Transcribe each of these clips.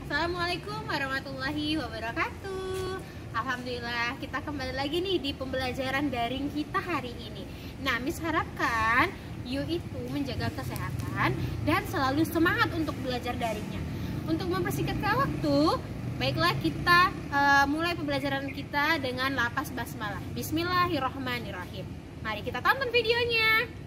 Assalamualaikum warahmatullahi wabarakatuh. Alhamdulillah kita kembali lagi nih di pembelajaran daring kita hari ini. Nah, Miss harapkan you itu menjaga kesehatan dan selalu semangat untuk belajar daringnya. Untuk mempersingkat waktu, baiklah kita mulai pembelajaran kita dengan lapas basmalah. Bismillahirrahmanirrahim. Mari kita tonton videonya.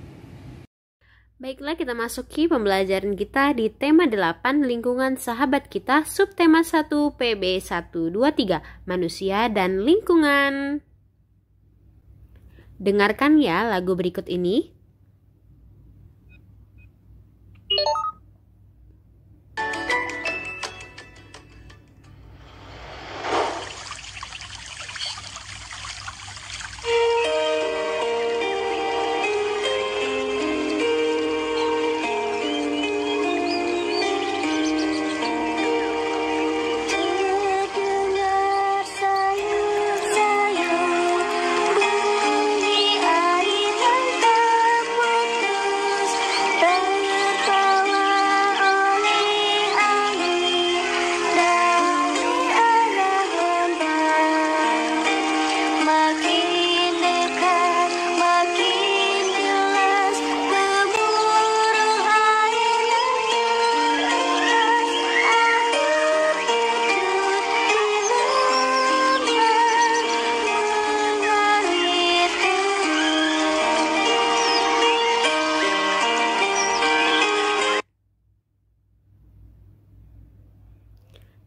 Baiklah, kita masuki pembelajaran kita di tema 8 lingkungan sahabat kita, subtema 1 PB 123 manusia dan lingkungan. Dengarkan ya lagu berikut ini.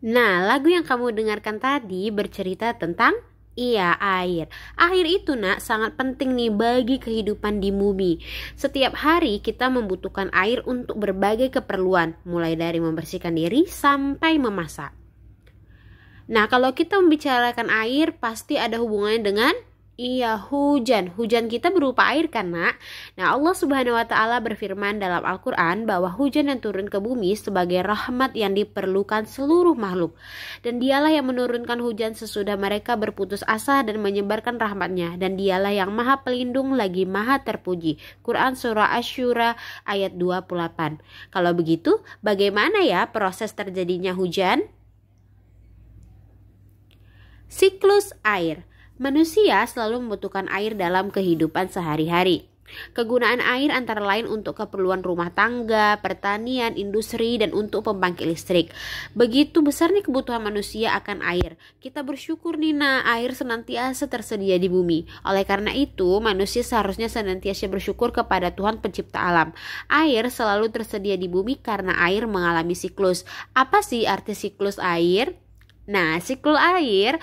Nah, lagu yang kamu dengarkan tadi bercerita tentang air. Air itu sangat penting nih bagi kehidupan di bumi. Setiap hari kita membutuhkan air untuk berbagai keperluan, mulai dari membersihkan diri sampai memasak. Nah, kalau kita membicarakan air pasti ada hubungannya dengan hujan. Hujan kita berupa air kan, Nak? Nah, Allah Subhanahu wa taala berfirman dalam Al-Qur'an bahwa hujan yang turun ke bumi sebagai rahmat yang diperlukan seluruh makhluk. Dan dialah yang menurunkan hujan sesudah mereka berputus asa dan menyebarkan rahmatnya. Dan dialah yang Maha Pelindung lagi Maha Terpuji. Quran Surah Asy-Syura ayat 28. Kalau begitu, bagaimana ya proses terjadinya hujan? Siklus air. Manusia selalu membutuhkan air dalam kehidupan sehari-hari. Kegunaan air antara lain untuk keperluan rumah tangga, pertanian, industri, dan untuk pembangkit listrik. Begitu besar nih kebutuhan manusia akan air. Kita bersyukur air senantiasa tersedia di bumi. Oleh karena itu, manusia seharusnya senantiasa bersyukur kepada Tuhan pencipta alam. Air selalu tersedia di bumi karena air mengalami siklus. Apa sih arti siklus air? Nah, siklus air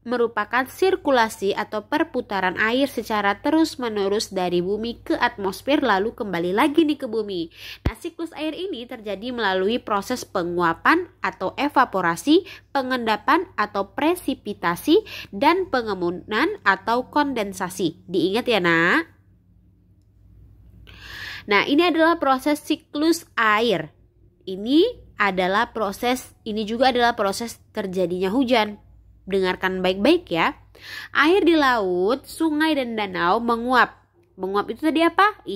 merupakan sirkulasi atau perputaran air secara terus-menerus dari bumi ke atmosfer lalu kembali lagi nih ke bumi. Nah, siklus air ini terjadi melalui proses penguapan atau evaporasi, pengendapan atau presipitasi, dan pengemunan atau kondensasi. Diingat ya, Nak? Nah, ini adalah proses siklus air. Ini juga adalah proses terjadinya hujan. Dengarkan baik-baik ya. Air di laut, sungai dan danau menguap. Menguap itu tadi apa?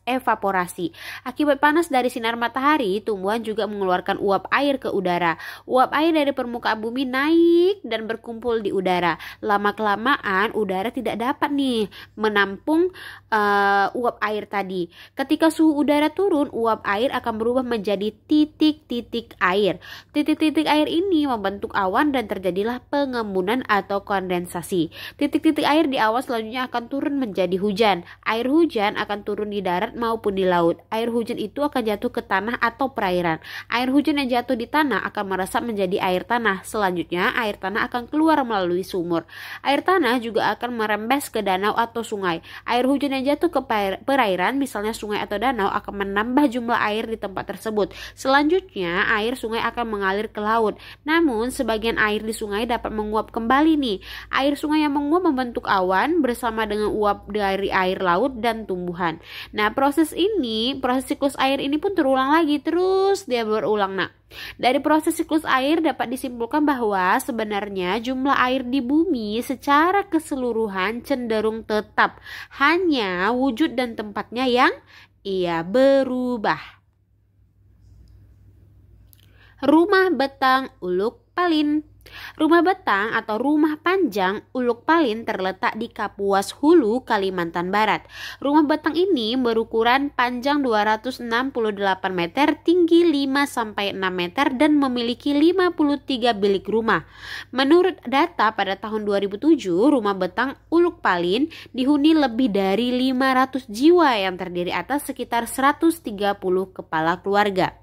Evaporasi. Akibat panas dari sinar matahari, tumbuhan juga mengeluarkan uap air ke udara. Uap air dari permukaan bumi naik dan berkumpul di udara. Lama-kelamaan udara tidak dapat menampung uap air tadi. Ketika suhu udara turun, uap air akan berubah menjadi titik-titik air. Titik-titik air ini membentuk awan dan terjadilah pengembunan atau kondensasi. Titik-titik air di awan selanjutnya akan turun menjadi hujan. Air hujan akan turun di darat maupun di laut. Air hujan itu akan jatuh ke tanah atau perairan. Air hujan yang jatuh di tanah akan meresap menjadi air tanah. Selanjutnya, air tanah akan keluar melalui sumur. Air tanah juga akan merembes ke danau atau sungai. Air hujan yang jatuh ke perairan, misalnya sungai atau danau, akan menambah jumlah air di tempat tersebut. Selanjutnya, air sungai akan mengalir ke laut. Namun, sebagian air di sungai dapat menguap kembali Air sungai yang menguap membentuk awan bersama dengan uap dari air laut dan tumbuhan. Nah, proses siklus air ini pun terulang lagi, terus dia berulang. Dari proses siklus air dapat disimpulkan bahwa sebenarnya jumlah air di bumi secara keseluruhan cenderung tetap, hanya wujud dan tempatnya yang berubah. Rumah Betang Uluk Palin. Rumah Betang atau Rumah Panjang Uluk Palin terletak di Kapuas Hulu, Kalimantan Barat. Rumah Betang ini berukuran panjang 268 meter, tinggi 5-6 meter dan memiliki 53 bilik rumah. Menurut data pada tahun 2007, Rumah Betang Uluk Palin dihuni lebih dari 500 jiwa yang terdiri atas sekitar 130 kepala keluarga.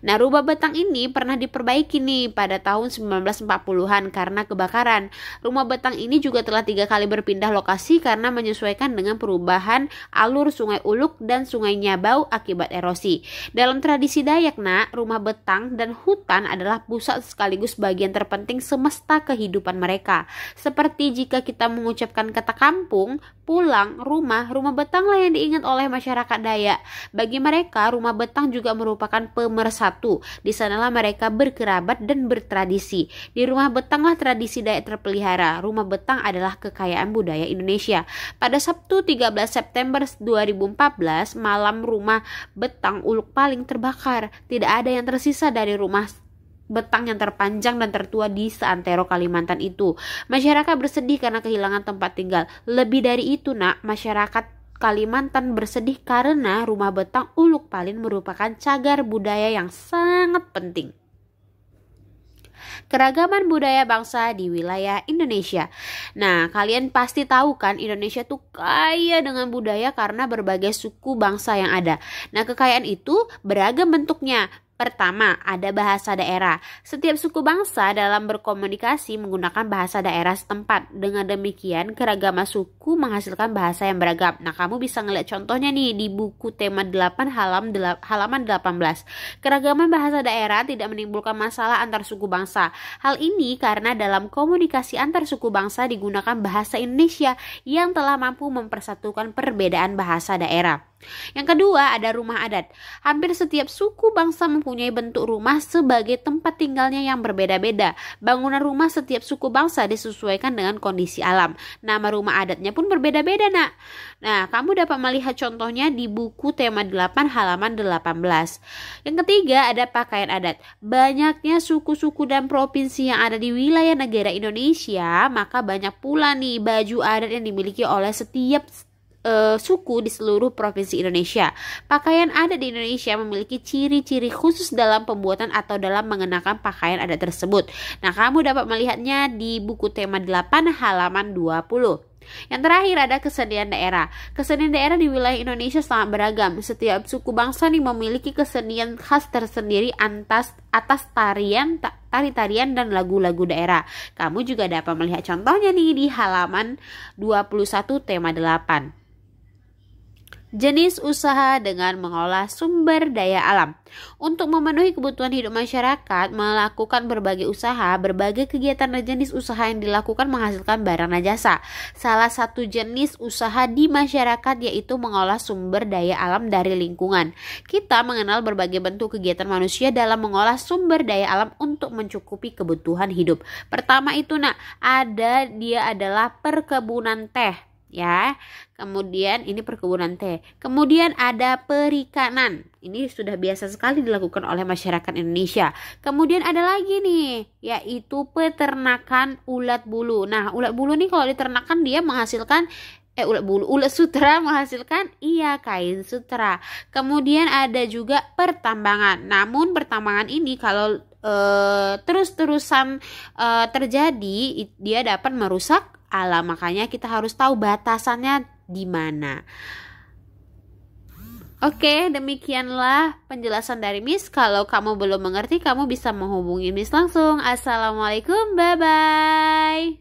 Nah, rumah Betang ini pernah diperbaiki nih pada tahun 1940-an karena kebakaran. Rumah Betang ini juga telah 3 kali berpindah lokasi karena menyesuaikan dengan perubahan alur Sungai Uluk dan Sungai Nyabau akibat erosi. Dalam tradisi Dayak, rumah Betang dan hutan adalah pusat sekaligus bagian terpenting semesta kehidupan mereka. Seperti jika kita mengucapkan kata kampung, pulang, rumah Betanglah yang diingat oleh masyarakat Dayak. Bagi mereka, rumah Betang juga merupakan pemersatu. Di sanalah mereka berkerabat dan bertradisi. Di rumah Betanglah tradisi Dayak terpelihara. Rumah Betang adalah kekayaan budaya Indonesia. Pada Sabtu 13 September 2014, malam rumah Betang Uluk Palin terbakar. Tidak ada yang tersisa dari rumah Betang yang terpanjang dan tertua di seantero Kalimantan itu. Masyarakat bersedih karena kehilangan tempat tinggal. Lebih dari itu, masyarakat Kalimantan bersedih karena Rumah Betang Uluk Palin merupakan cagar budaya yang sangat penting. Keragaman budaya bangsa di wilayah Indonesia. Nah, kalian pasti tahu kan Indonesia tuh kaya dengan budaya karena berbagai suku bangsa yang ada. Nah, kekayaan itu beragam bentuknya. Pertama, ada bahasa daerah. Setiap suku bangsa dalam berkomunikasi menggunakan bahasa daerah setempat. Dengan demikian, keragaman suku menghasilkan bahasa yang beragam. Nah, kamu bisa ngeliat contohnya nih di buku tema 8 halaman 18. Keragaman bahasa daerah tidak menimbulkan masalah antar suku bangsa. Hal ini karena dalam komunikasi antar suku bangsa digunakan bahasa Indonesia yang telah mampu mempersatukan perbedaan bahasa daerah. Yang kedua, ada rumah adat. Hampir setiap suku bangsa mempunyai bentuk rumah sebagai tempat tinggalnya yang berbeda-beda. Bangunan rumah setiap suku bangsa disesuaikan dengan kondisi alam. Nama rumah adatnya pun berbeda-beda, Nah, kamu dapat melihat contohnya di buku tema 8 halaman 18. Yang ketiga, ada pakaian adat. Banyaknya suku-suku dan provinsi yang ada di wilayah negara Indonesia, maka banyak pula nih baju adat yang dimiliki oleh setiap suku di seluruh provinsi Indonesia. Pakaian adat di Indonesia memiliki ciri-ciri khusus dalam pembuatan atau dalam mengenakan pakaian adat tersebut. Nah, kamu dapat melihatnya di buku tema 8 halaman 20. Yang terakhir ada kesenian daerah. Kesenian daerah di wilayah Indonesia sangat beragam. Setiap suku bangsa nih memiliki kesenian khas tersendiri atas tari-tarian dan lagu-lagu daerah. Kamu juga dapat melihat contohnya nih di halaman 21 tema 8. Jenis usaha dengan mengolah sumber daya alam. Untuk memenuhi kebutuhan hidup masyarakat, melakukan berbagai usaha, berbagai kegiatan dan jenis usaha yang dilakukan menghasilkan barang dan jasa. Salah satu jenis usaha di masyarakat yaitu mengolah sumber daya alam dari lingkungan. Kita mengenal berbagai bentuk kegiatan manusia dalam mengolah sumber daya alam untuk mencukupi kebutuhan hidup. Pertama itu dia adalah perkebunan teh. Ya, kemudian ini perkebunan teh. Kemudian ada perikanan. Ini sudah biasa sekali dilakukan oleh masyarakat Indonesia. Kemudian ada lagi nih, yaitu peternakan ulat bulu. Nah, ulat bulu nih kalau diternakan dia menghasilkan ulat sutra menghasilkan kain sutra. Kemudian ada juga pertambangan. Namun pertambangan ini kalau terus-terusan terjadi, dia dapat merusak alam. Makanya kita harus tahu batasannya di mana. Oke, demikianlah penjelasan dari Miss. Kalau kamu belum mengerti, kamu bisa menghubungi Miss langsung. Assalamualaikum, bye-bye.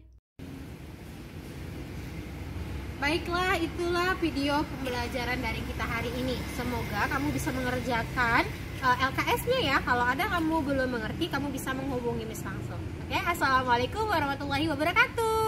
Baiklah, itulah video pembelajaran dari kita hari ini. Semoga kamu bisa mengerjakan LKS-nya ya. Kalau ada kamu belum mengerti, kamu bisa menghubungi Miss langsung. Oke, assalamualaikum warahmatullahi wabarakatuh.